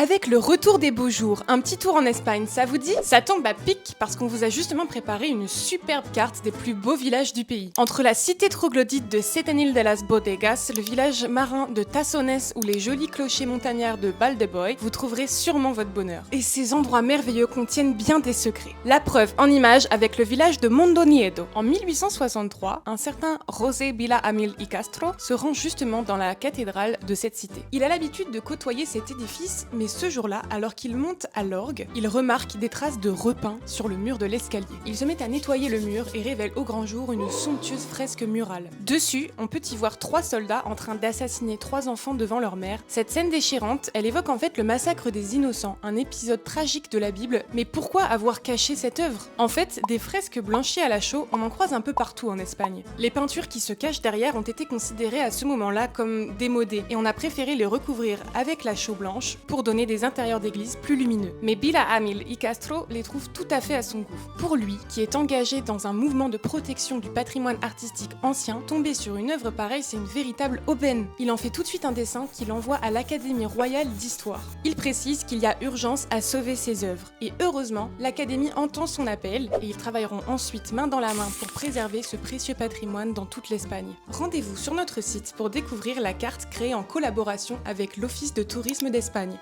Avec le retour des beaux jours, un petit tour en Espagne, ça vous dit? Ça tombe à pic parce qu'on vous a justement préparé une superbe carte des plus beaux villages du pays. Entre la cité troglodyte de Setenil de las Bodegas, le village marin de Tassones ou les jolis clochers montagnards de Baldeboy, vous trouverez sûrement votre bonheur. Et ces endroits merveilleux contiennent bien des secrets. La preuve en image avec le village de Mondoniedo. En 1863, un certain José Vila Amil y Castro se rend justement dans la cathédrale de cette cité. Il a l'habitude de côtoyer cet édifice, mais ce jour-là, alors qu'il monte à l'orgue, il remarque des traces de repaint sur le mur de l'escalier. Il se met à nettoyer le mur et révèle au grand jour une somptueuse fresque murale. Dessus, on peut y voir 3 soldats en train d'assassiner 3 enfants devant leur mère. Cette scène déchirante, elle évoque en fait le massacre des innocents, un épisode tragique de la Bible, mais pourquoi avoir caché cette œuvre? En fait, des fresques blanchies à la chaux, on en croise un peu partout en Espagne. Les peintures qui se cachent derrière ont été considérées à ce moment-là comme démodées, et on a préféré les recouvrir avec la chaux blanche pour donner des intérieurs d'église plus lumineux. Mais Vila Amil y Castro les trouve tout à fait à son goût. Pour lui, qui est engagé dans un mouvement de protection du patrimoine artistique ancien, tomber sur une œuvre pareille, c'est une véritable aubaine. Il en fait tout de suite un dessin qu'il envoie à l'Académie royale d'histoire. Il précise qu'il y a urgence à sauver ses œuvres. Et heureusement, l'Académie entend son appel et ils travailleront ensuite main dans la main pour préserver ce précieux patrimoine dans toute l'Espagne. Rendez-vous sur notre site pour découvrir la carte créée en collaboration avec l'Office de tourisme d'Espagne.